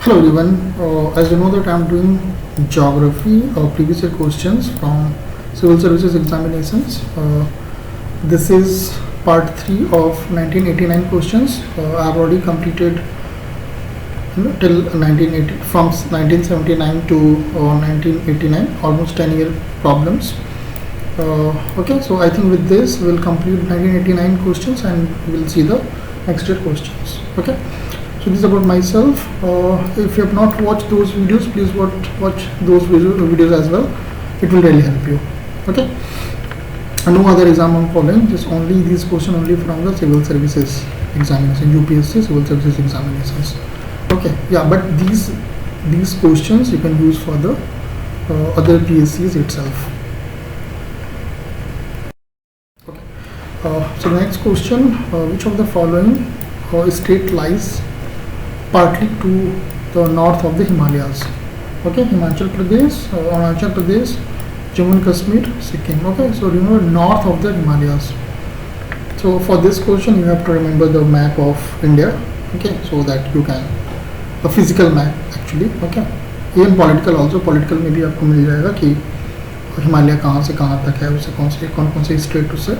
Hello everyone, as you know that I am doing geography previous year questions from civil services examinations. This is part 3 of 1989 questions. I have already completed till 1980, from 1979 to 1989, almost 10-year problems. Okay, so I think with this we will complete 1989 questions and we will see the next year questions. Okay. So this is about myself. If you have not watched those videos, please watch those videos as well. It will really help you. Okay. And no other exam I'm following. Just only these questions only from the civil services examination, UPSC civil services examinations. Okay. Yeah, but these questions you can use for the other PSCs itself. Okay. So the next question: which of the following state lies partly to the north of the Himalayas? Okay, Himachal Pradesh, Arunachal Pradesh, Jammu and Kashmir, Sikkim. Okay, so remember north of the Himalayas. So for this question you have to remember the map of India. Okay, so that you can a physical map actually. Okay, even political also, political में भी आपको मिल जाएगा कि हिमालय कहाँ से कहाँ तक है, उसे कौन कौन से स्टेट उसे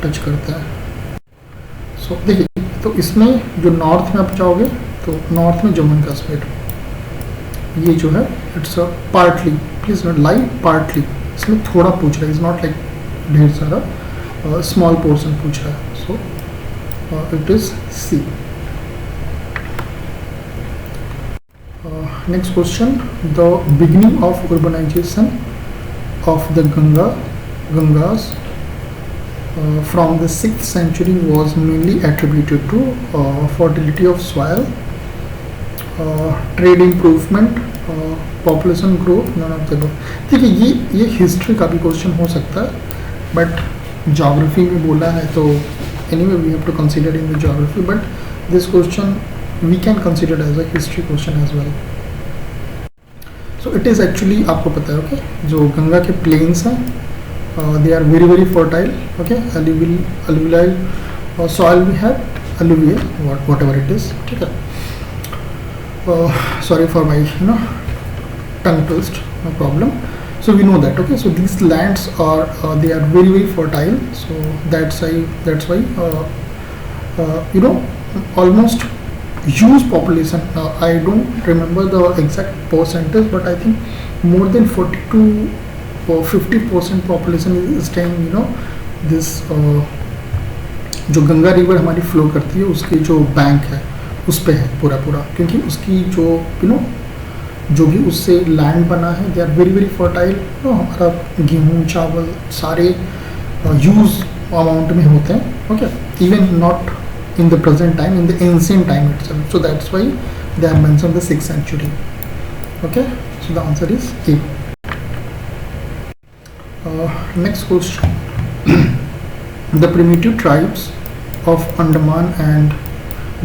टच करता है. सो देखिए, तो इसमें जो नॉर्थ में आप जाओगे तो नॉर्थ में जम्मू एंड कश्मीर, ये जो है it's a partly, please not lie, partly. इसमें थोड़ा पूछ रहा है, इज नॉट लाइक ढेर सारा, स्मॉल पोर्शन पूछ रहा है. So it is C. Next question: the beginning of urbanization of the Gangas from the 6th century was mainly attributed to fertility of soil, trade improvement, population growth, none of the above. देखिए ये history का भी question हो सकता है, but geography में बोला है तो anyway we have to consider in the geography, but this question we can consider as a history question as well. So it is actually, आपको पता है okay, जो गंगा के प्लेन्स हैं they are very fertile. Okay, alluvial soil we have, alluvial, whatever it is. ठीक है. Sorry for my tongue twist, no problem. So we know that. Okay, so these lands are they are very fertile. So that's why almost huge population. I don't remember the exact percentage, but I think more than 40 to 50% population is staying this जो Ganga river हमारी flow करती है उसके जो bank है उस पे है पूरा, क्योंकि उसकी जो जो भी उससे लैंड बना है दे आर वेरी फर्टाइल. हमारा गेहूँ चावल सारे यूज अमाउंट में होते हैं. Okay, even not in the present time, in the ancient time itself. So that's why they are mention the 6th century. Okay, so the answer is A. Next question: the primitive tribes of Andaman and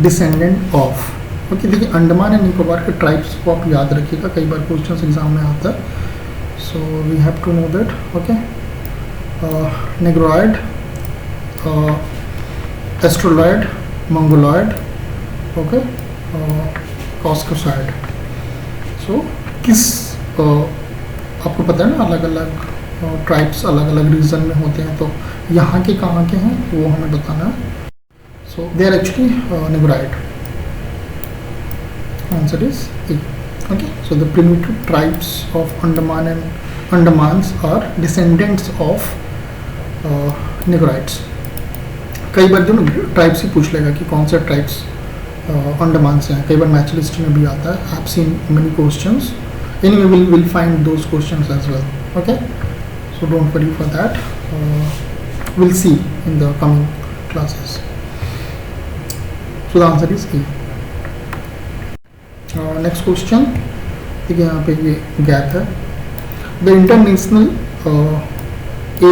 descendant of. Okay, देखिए Andaman and Nicobar के tribes को आप याद रखिएगा, कई बार question exam में आता है. So we have to know that. Okay, Negroid, Australoid, Mongoloid, okay, Caucasoid. So किस आपको पता है ना, अलग अलग ट्राइब्स अलग अलग रीजन में होते हैं, तो यहाँ के कहाँ के हैं वो हमें बताना है. So they are actually Negroid. Answer is A. Okay, so the primitive tribes of Andaman and Andamans are descendants of Negroids. कई बार जो ट्राइब्स ही पूछ लेगा कि कौन से ट्राइब्स अंडमान से हैं, कई बार मैच लिस्ट में भी आता है. आई have seen many questions. Anyway, we'll find those questions as well. Okay, so don't worry for that. We'll see in the coming classes. So the answer is A. Next question. देखिए यहाँ पे ये gap है. The international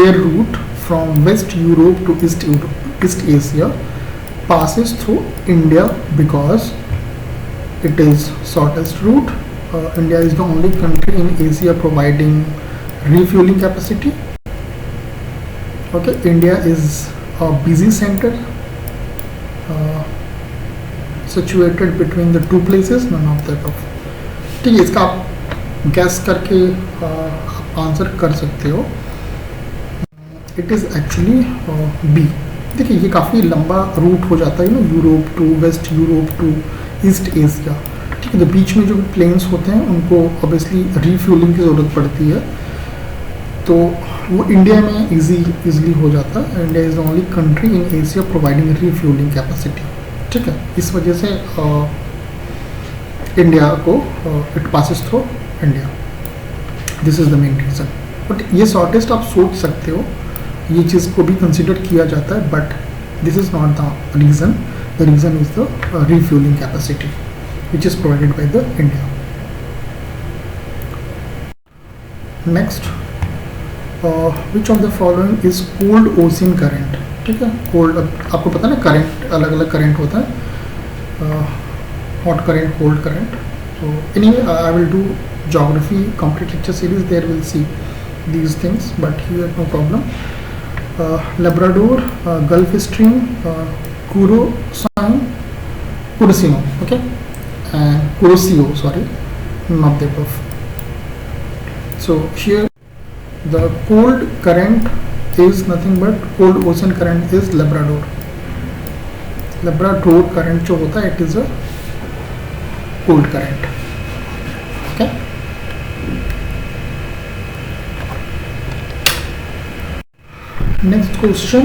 air route from West Europe to East Asia passes through India because it is shortest route. India is the only country in Asia providing refueling capacity. Okay, India is a busy center. Situated between the two places, none of the above. ठीक है, इसका आप gas करके आप answer कर सकते हो। It is actually B. देखिए ये काफ़ी लंबा रूट हो जाता है ना, Europe to west Europe to east Asia. ठीक है, तो बीच में जो प्लेन्स होते हैं उनको ऑब्वियसली रीफ्यूलिंग की ज़रूरत पड़ती है, तो वो इंडिया में इजीली हो जाता है। India is the only country in Asia providing refuelling capacity. ठीक है, इस वजह से इंडिया को it passes through India, this is the main reason. But ये शॉर्टेस्ट आप सोच सकते हो, ये चीज़ को भी कंसिडर किया जाता है, but this is not the reason. The reason is the refuelling capacity which is provided by the India. Next, which of the following is cold ocean current. ठीक है, कोल्ड, आपको पता है ना करेंट, अलग अलग करेंट होता है, hot current, cold current. So anyway, I will do geography complete lecture series, there we'll see these things, but here no problem. Labrador, Gulf Stream, Curacao, okay, and Curacao, sorry, not the above. So here the cold current is nothing but cold ocean current is Labrador. Labrador current जो होता है, it is a cold current. Okay. Next question.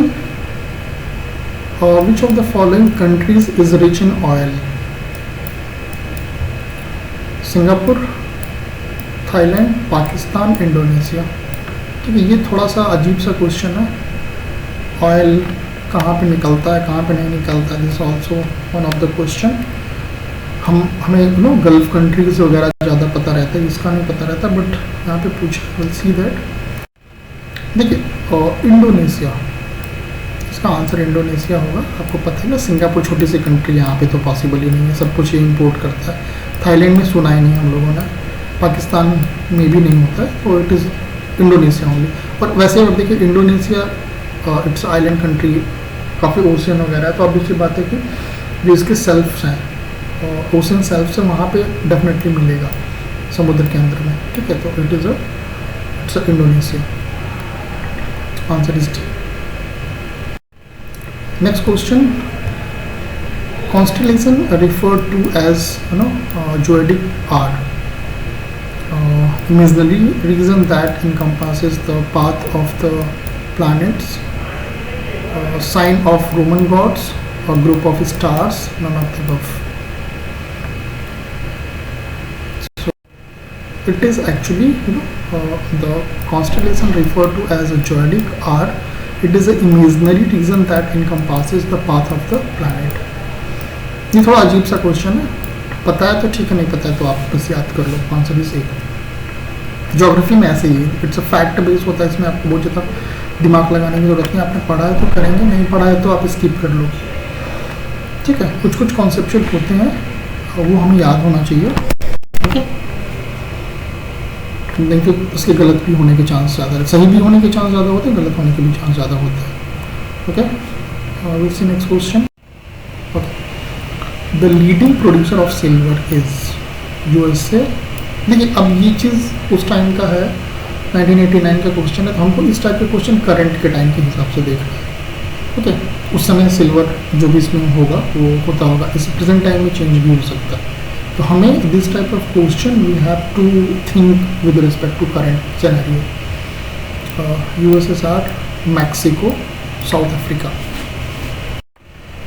Which of the following countries is rich in oil? Singapore, Thailand, Pakistan, Indonesia. ठीक है, ये थोड़ा सा अजीब सा क्वेश्चन है। ऑयल कहाँ पे निकलता है, कहाँ पे नहीं निकलता, this also one of the question. हमें गल्फ कंट्रीज वगैरह ज़्यादा पता रहता है, इसका नहीं पता रहता, बट यहाँ पे पूछा, विल सी दैट। देखिए इंडोनेशिया, इसका आंसर इंडोनेशिया होगा। आपको पता है ना, सिंगापुर छोटी सी कंट्री, यहाँ पे तो पॉसिबल ही नहीं है, सब कुछ ये इम्पोर्ट करता है। थाईलैंड में सुना ही नहीं हम लोगों ने, पाकिस्तान में भी नहीं होता है, तो इट इज़ इंडोनेशिया ओनली। और वैसे अब देखिए इंडोनेशिया इट्स आइलैंड कंट्री, काफ़ी ओशियन वगैरह है, तो अब दूसरी बात है कि जो इसके सेल्फ्स हैं, ओशन सेल्फ से वहाँ पे डेफिनेटली मिलेगा समुद्र के अंदर में। ठीक है, तो it's Indonesia, answer is D. Next question, constellation referred to as zodiac R, imaginary region that encompasses the path of the planets, sign of Roman gods, a group of stars, none of the above. So it is actually the constellation referred to as a zodiac R. It is an imaginary region that encompasses the path of the planet. ये थोड़ा अजीब सा question है, पता है तो ठीक है, नहीं पता है तो आप बस याद कर लो, आंसर इज ए। ज्योग्राफी में ऐसे ही इट्स अ फैक्ट बेस होता है, इसमें आपको बहुत ज़्यादा दिमाग लगाने की जरूरत नहीं। आपने पढ़ा है तो करेंगे, नहीं पढ़ा है तो आप स्किप कर लो। ठीक है, कुछ कुछ कॉन्सेप्चुअल होते हैं वो हमें याद होना चाहिए। ठीक है, नहीं तो उसके गलत भी होने के चांस ज़्यादा है, सही भी होने के चांस ज़्यादा होते हैं, गलत होने के भी चांस ज़्यादा होते हैं। Okay, will see next question. Okay, the leading producer of silver is USA. देखिए अब ये चीज़ उस टाइम का है, 1989 का क्वेश्चन है, तो हमको इस टाइप के क्वेश्चन करंट के टाइम के हिसाब से देखना है। ओके, उस समय सिल्वर जो भी इसमें होगा वो होता होगा, इस प्रेजेंट टाइम में चेंज भी हो सकता है। तो हमें this type of question we have to think with respect to current scenario. USSR, Mexico, South Africa.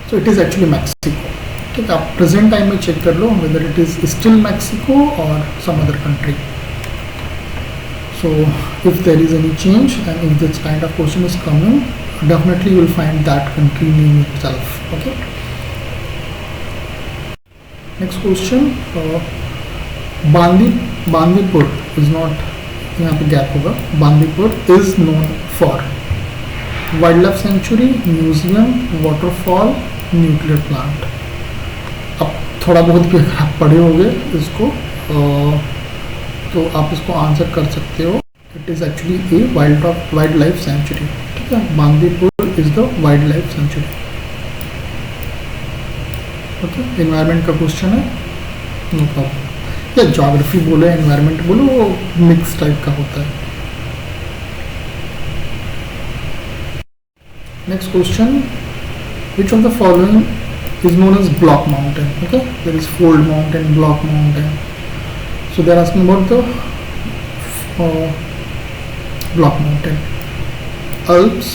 So it is actually Mexico. ठीक है, आप प्रेजेंट टाइम में चेक कर लो whether it is still Mexico और some other country. So if there is any change and if this kind of question is coming, definitely you will find that country name itself. Okay, next question, Bandipur is not, यहाँ पे gap होगा, Bandipur is known for wild life sanctuary, museum, waterfall, nuclear plant. अब थोड़ा बहुत भी अगर आप पढ़े होंगे इसको तो आप इसको आंसर कर सकते हो। It is actually a wild life sanctuary. ठीक है, Bandipur is the wild life sanctuary. Okay, environment का क्वेश्चन है, नो प्रॉब्लम। या ज्योग्राफी बोलो एनवायरनमेंट बोलो, वो मिक्स टाइप का होता है। Next question, which of the following is known as block mountain? Okay, there is fold mountain, block mountain. So they are asking about the block mountain. Alps,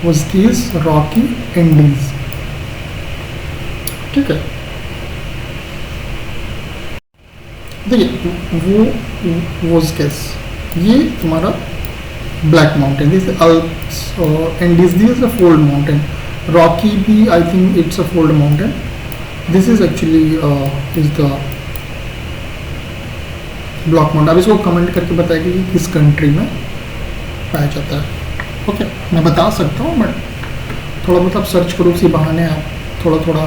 Vosges, Rocky, Andes. ठीक है, देखिए वो वोस्गेस ये तुम्हारा black mountain, this Alps Andes, this is a fold mountain. Rocky भी I think it's a fold mountain. This is actually is the block mountain. अब इसको कमेंट करके बताएगी कि किस कंट्री में पाया जाता है। ओके, मैं बता सकता हूँ बट थोड़ा बहुत आप सर्च करो, उसी बहाने आप थोड़ा थोड़ा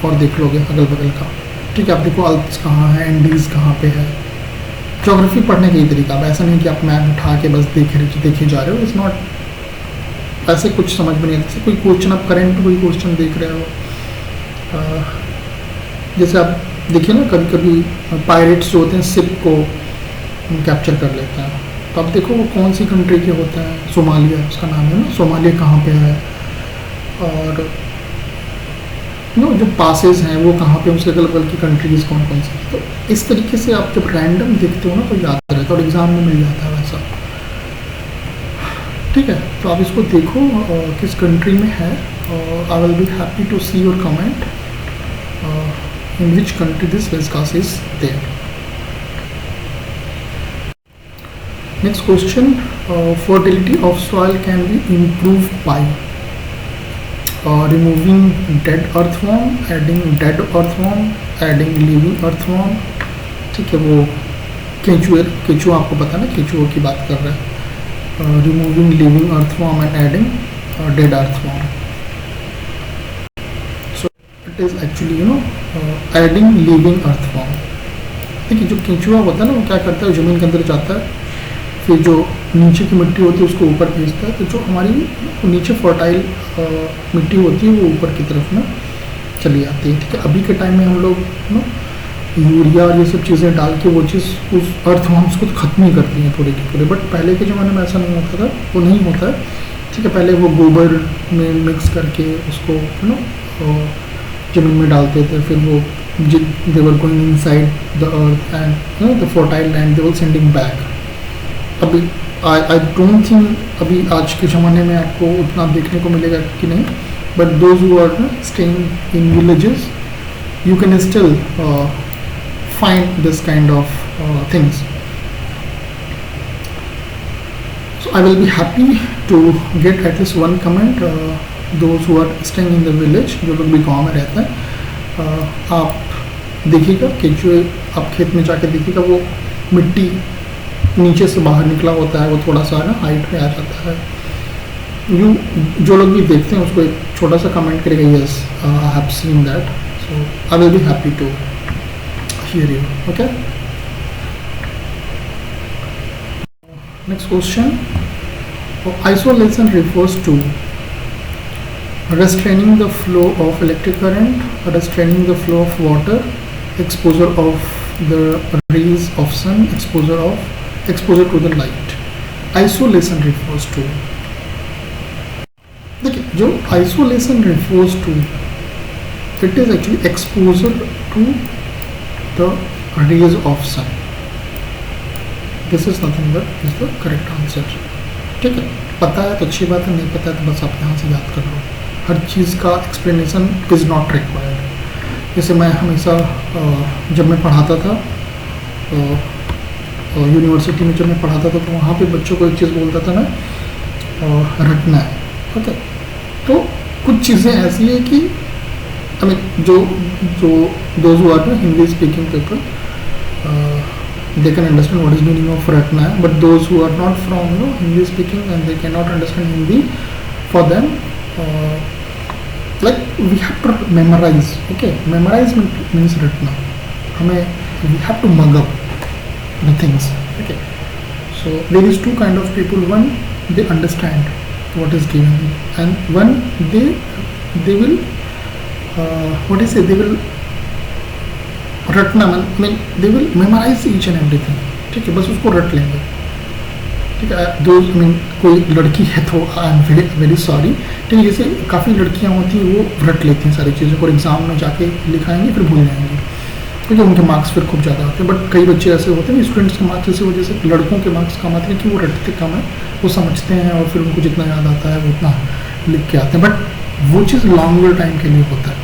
और देख लोगे अगल बगल का। ठीक है, आप देखो अल्प्स कहाँ है, एंडीज कहाँ पे है। ज्योग्राफी पढ़ने का ही तरीका, अब ऐसा नहीं कि आप मैप उठा के बस देखे जा रहे हो। इट्स नॉट ऐसे, कुछ समझ में नहीं आता। कोई क्वेश्चन आप करेंट कोई क्वेश्चन देख रहे हो, जैसे आप देखिए ना कभी कभी पायरेट्स जो होते हैं शिप को कैप्चर कर लेते हैं, तो आप देखो वो कौन सी कंट्री के होते हैं। सोमालिया उसका नाम है ना, सोमालिया कहाँ पे है, और नो जो पासेस हैं वो कहाँ पे, उसके अगल बगल की कंट्रीज कौन कौन सी। तो इस तरीके से आप जब रैंडम देखते हो ना तो याद रहता है और एग्ज़ाम में मिल जाता है वैसा। ठीक है, तो आप इसको देखो किस कंट्री में है, और I will be happy to see your comment in which country this वेस्कास is there. Next question, fertility of soil can be improve by removing dead earthworm, adding dead earthworm, adding living earthworm। ठीक है, वो केंचुआ आपको पता है ना, केंचुआ की बात कर रहे हैं। Removing living earthworm and adding dead earthworm। So it is actually adding living earthworm। देखिए जो केंचुआ होता है ना वो क्या करता है, ज़मीन के अंदर जाता है, फिर जो नीचे की मिट्टी होती है उसको ऊपर भेजता है। तो जो हमारी नीचे फर्टाइल मिट्टी होती है वो ऊपर की तरफ में चली जाती है। ठीक है, अभी के टाइम में हम लोग यूरिया और ये सब चीज़ें डाल के वो चीज़ उस अर्थवॉर्म्स को तो ख़त्म ही करती हैं पूरे के पूरे। बट पहले के ज़माने में ऐसा नहीं होता था, वो नहीं होता है। ठीक है, पहले वो गोबर में मिक्स करके उसको ज़मीन में डालते थे, फिर वो they were going inside the earth and the fertile land they were sending back. अभी आई डोंट थिंक अभी आज के ज़माने में आपको उतना देखने को मिलेगा कि नहीं, but those who are staying in villages you can still find this kind of things. So I will be happy to get at least one comment, those who are staying in the village, जो लोग भी गाँव में रहते हैं। आप देखिएगा केंचुए, आप खेत में जाके देखिएगा वो मिट्टी नीचे से बाहर निकला होता है, वो थोड़ा सा ना हाइट पे आ जाता है। जो लोग भी देखते हैं उसको एक छोटा सा कमेंट करेगा, yes I have seen that, so I will be happy to hear you. Okay, next question, isolation refers to restraining the flow of electric current, restraining the flow of water, exposure of the rays of sun, exposure to the light। Isolation refers to, देखिए जो isolation refers to it is actually exposure to the rays of sun। this is nothing but is the correct answer। ठीक है, पता है तो अच्छी बात है, नहीं पता है तो बस आप यहाँ से याद कर लो। हर चीज़ का एक्सप्लेनेशन इज़ नॉट रिक्वायर्ड। जैसे मैं हमेशा जब मैं पढ़ाता था यूनिवर्सिटी में, जब मैं पढ़ाता था तो वहाँ पे बच्चों को एक चीज़ बोलता था ना, रटना है। ओके, तो कुछ चीज़ें ऐसी है कि हमें जो those who are Hindi speaking people they can understand what is meaning of ratna, but those who are not from Hindi speaking and they cannot understand Hindi, for them like we have to memorize। okay, memorize means ratna, हमें we have to mug up the things। okay, so there is two kind of people, one they understand what is given and one they will what is it, they will रटना, mean they will memorize each and everything, ठीक है, बस उसको रट लेंगे, ठीक है। दो मीन कोई लड़की है तो I am very very sorry, ठीक है, जैसे काफ़ी लड़कियां होती हैं वो रट लेती हैं सारी चीज़ों को, एग्ज़ाम में जाके लिखाएंगे फिर भूल जाएंगे, क्योंकि उनके मार्क्स फिर खूब ज़्यादा होते हैं। बट कई बच्चे ऐसे होते हैं स्टूडेंट्स के मार्क्स इसी वजह से, लड़कों के मार्क्स कम आते हैं कि वो रटते कम है, वो समझते हैं और फिर उनको जितना याद आता है वो उतना लिख के आते हैं, बट वो चीज़ लॉन्गर टाइम के लिए होता है।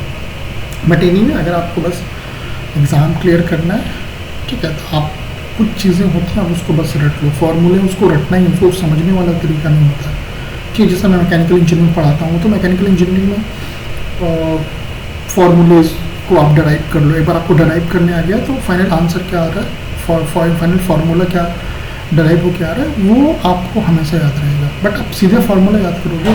बट एनी में अगर आपको बस एग्ज़ाम क्लियर करना है, ठीक है, तो आप कुछ चीज़ें होती हैं आप उसको बस रट लो, फॉर्मूले उसको रटना ही, उसको समझने वाला तरीका नहीं होता, ठीक है। जैसे मैं मैकेनिकल इंजीनियरिंग पढ़ाता हूँ तो मैकेनिकल इंजीनियरिंग में फॉर्मूलेज को आप डराइव कर लो, एक बार आपको डराइव करने आ गया तो फाइनल आंसर क्या आ रहा है, फाइनल फार्मूला क्या डराइव हो क्या आ रहा है वो आपको हमेशा याद रहेगा। बट आप सीधे फार्मूला याद करोगे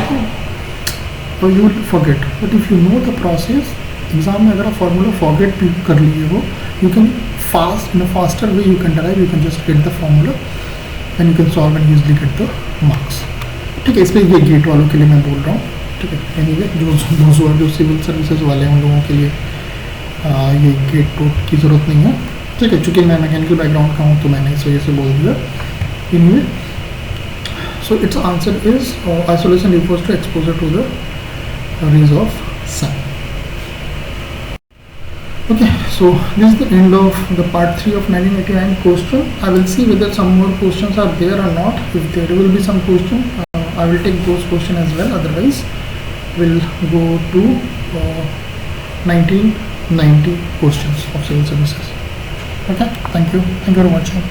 तो you will forget, but if you know the process, exam में अगर आप फार्मूला फॉरगेट भी कर लिए हो, you can fast in a faster way you can derive, you can just get the formula and you can solve and usually get the marks, ठीक है। इसलिए ये गेट वालों के लिए मैं बोल रहा हूँ, ठीक है। एनीवे जो सिविल सर्विसेज वाले हैं उन लोगों के लिए ये गेट टू की ज़रूरत नहीं है, ठीक है, चूँकि मैं मैकेनिकल बैकग्राउंड का हूँ तो मैंने इस वजह से बोल दिया। Anyway, so it's answer is isolation refers to exposure to the rays of sun. Okay, so this is the end of the part 3 of 1989 question. I will see whether some more questions are there or not. If there will be some question, I will take those questions as well. Otherwise, we'll go to 1990 questions of civil services. Okay, thank you for watching.